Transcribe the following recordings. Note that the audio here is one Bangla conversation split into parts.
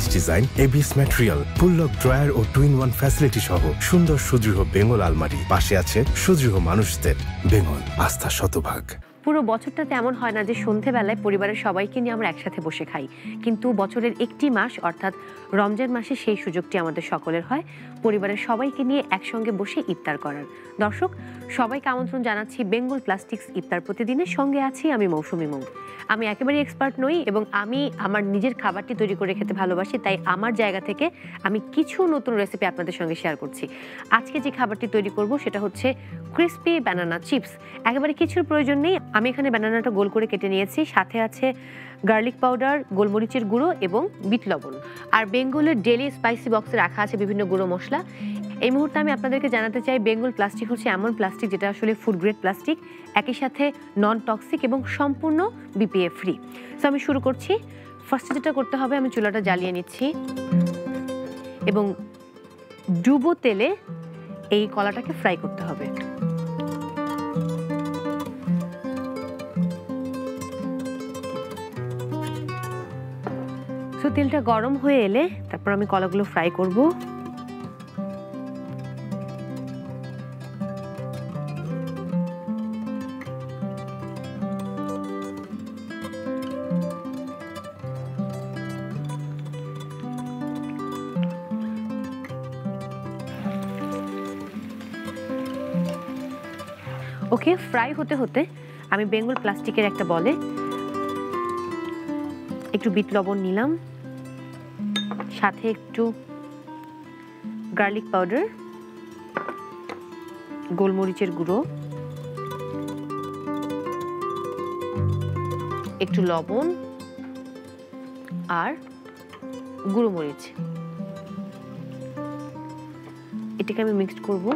স্টাইলিশ ডিজাইন, এবিএস ম্যাটেরিয়াল, উপলক ড্রয়ার ও টু-ইন-ওয়ান ফ্যাসিলিটি সহ সুন্দর সুদৃঢ় বেঙ্গল আলমারি। পাশে আছে সুদৃঢ় মানুষদের। বেঙ্গল, আস্থা শতভাগ। পুরো বছরটাতে এমন হয় না যে সন্ধেবেলায় পরিবারের সবাইকে নিয়ে আমরা একসাথে বসে খাই, কিন্তু বছরের একটি মাস অর্থাৎ রমজান মাসে সেই সুযোগটি আমাদের সকলের হয় পরিবারের সবাইকে নিয়ে একসঙ্গে বসে ইফতার করার। দর্শক, সবাইকে আমন্ত্রণ জানাচ্ছি বেঙ্গল প্লাস্টিক্স ইফতার প্রতিদিনের সঙ্গে আছি আমি মৌসুমী মৌ। আমি একেবারেই এক্সপার্ট নই এবং আমি আমার নিজের খাবারটি তৈরি করে খেতে ভালোবাসি, তাই আমার জায়গা থেকে আমি কিছু নতুন রেসিপি আপনাদের সঙ্গে শেয়ার করছি। আজকে যে খাবারটি তৈরি করব সেটা হচ্ছে ক্রিসপি ব্যানানা চিপস। একেবারে কিছুর প্রয়োজন নেই, আমি এখানে ব্যানানাটা গোল করে কেটে নিয়েছি, সাথে আছে গার্লিক পাউডার, গোলমরিচের গুঁড়ো এবং বিট লবণ। আর বেঙ্গলের ডেলি স্পাইসি বক্সে রাখা আছে বিভিন্ন গুঁড়ো মশলা। এই মুহূর্তে আমি আপনাদেরকে জানাতে চাই বেঙ্গল প্লাস্টিক হচ্ছে এমন প্লাস্টিক যেটা আসলে ফুড গ্রেড প্লাস্টিক, একই সাথে নন টক্সিক এবং সম্পূর্ণ বিপিএ ফ্রি। সো আমি শুরু করছি। ফার্স্টে যেটা করতে হবে, আমি চুলাটা জ্বালিয়ে নিচ্ছি এবং ডুবো তেলে এই কলাটাকে ফ্রাই করতে হবে। তো তেলটা গরম হয়ে এলে তারপর আমি কলাগুলো ফ্রাই করব। ওকে, ফ্রাই হতে হতে আমি বেঙ্গল প্লাস্টিকের একটা বলে একটু বিট লবণ নিলাম, সাথে একটু গার্লিক পাউডার, গোলমরিচের গুঁড়ো, একটু লবণ আর গুঁড়ো মরিচ, এটাকে আমি মিক্সড করব।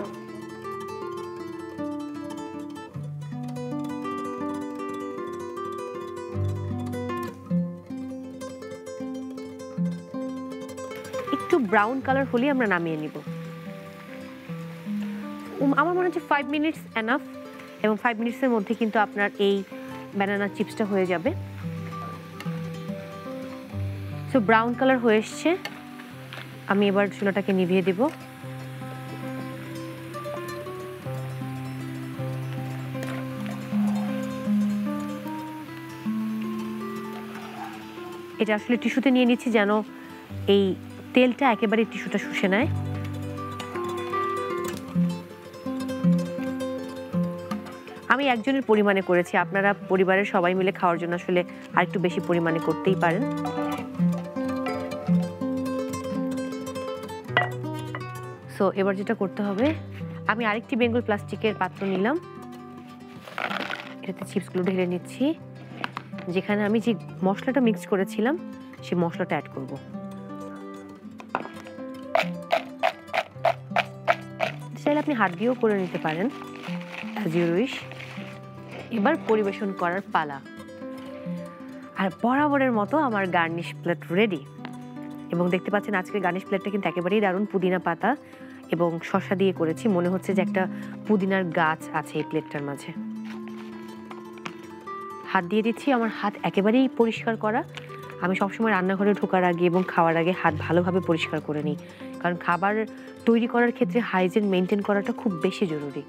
একটু ব্রাউন কালার হলে আমরা নামিয়ে নিব। আমার মনে হচ্ছে 5 মিনিটস এনাফ, এবং 5 মিনিটসের মধ্যে কিন্তু আপনার এই ব্যানানা চিপসটা হয়ে যাবে। সো ব্রাউন কালার হয়ে এসছে, আমি এবার চুলাটাকে নিভিয়ে দেব। এটা আসলে টিস্যুতে নিয়ে নিচ্ছি যেন এই তেলটা একেবারে টিস্যুটা শুষে নেয়। আমি একজনের পরিমাণে করেছি, আপনারা পরিবারের সবাই মিলে খাওয়ার জন্য আসলে আরেকটু বেশি পরিমাণে করতেই পারেন। সো এবার যেটা করতে হবে, আমি আরেকটি বেঙ্গল প্লাস্টিকের পাত্র নিলাম, এটাতে চিপসগুলো ঢেলে নিচ্ছি। যেখানে আমি যে মশলাটা মিক্স করেছিলাম সেই মশলাটা অ্যাড করব। চাইলে আপনি হাত দিয়েও করে নিতে পারেন, অ্যাজ ইউ উইশ। এবার পরিবেশন করার পালা। আর বরাবরের মতো আমার গার্নিশ প্লেট রেডি, এবং দেখতে পাচ্ছেন আজকের গার্নিশ প্লেটটা কিন্তু একেবারেই দারুণ। পুদিনা পাতা এবং শসা দিয়ে করেছি, মনে হচ্ছে যে একটা পুদিনার গাছ আছে এই প্লেটটার মাঝে। হাত দিয়ে দিচ্ছি, আমার হাত একেবারেই পরিষ্কার করা। আমি সবসময় রান্নাঘরে ঢোকার আগে এবং খাওয়ার আগে হাত ভালোভাবে পরিষ্কার করে নিই, কারণ খাবার তৈরি করার ক্ষেত্রে হাইজিন মেনটেন করাটা খুব বেশি জরুরি।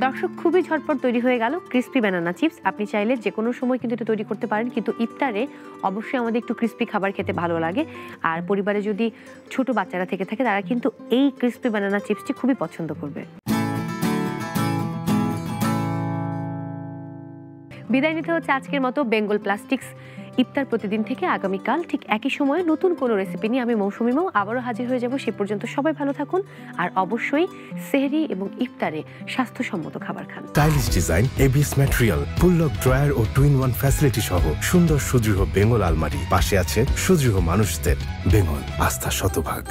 দর্শক, খুবই ঝটপট তৈরি হয়ে গেল ক্রিসপি ব্যানানা চিপস। আপনি চাইলে যে কোনো সময় কিন্তু এটা তৈরি করতে পারেন, কিন্তু ইফতারে অবশ্যই আমাদের একটু ক্রিসপি খাবার খেতে ভালো লাগে। আর পরিবারে যদি ছোট বাচ্চারা থেকে থাকে তারা কিন্তু এই ক্রিসপি ব্যানানা চিপসটি খুবই পছন্দ করবে। বিদায় নিতে হচ্ছে আজকের মতো বেঙ্গল প্লাস্টিক্স ইফতার প্রতিদিন থেকে। আগামীকাল ঠিক একই সময়ে নতুন কোনো রেসিপি নিয়ে আমি মৌসুমী মৌ আবারও হাজির হয়ে যাব। সে পর্যন্ত সবাই ভালো থাকুন, আর অবশ্যই সেহরি এবং ইফতারে স্বাস্থ্যসম্মত খাবার খান। স্টাইলিশ ডিজাইন, এবিএস ম্যাটেরিয়াল, উপলক ড্রয়ার ও টু-ইন-ওয়ান ফ্যাসিলিটি সহ সুন্দর সুদৃঢ় বেঙ্গল আলমারি। পাশে আছে সুদৃঢ় মানুষদের। বেঙ্গল, আস্থা শতভাগ।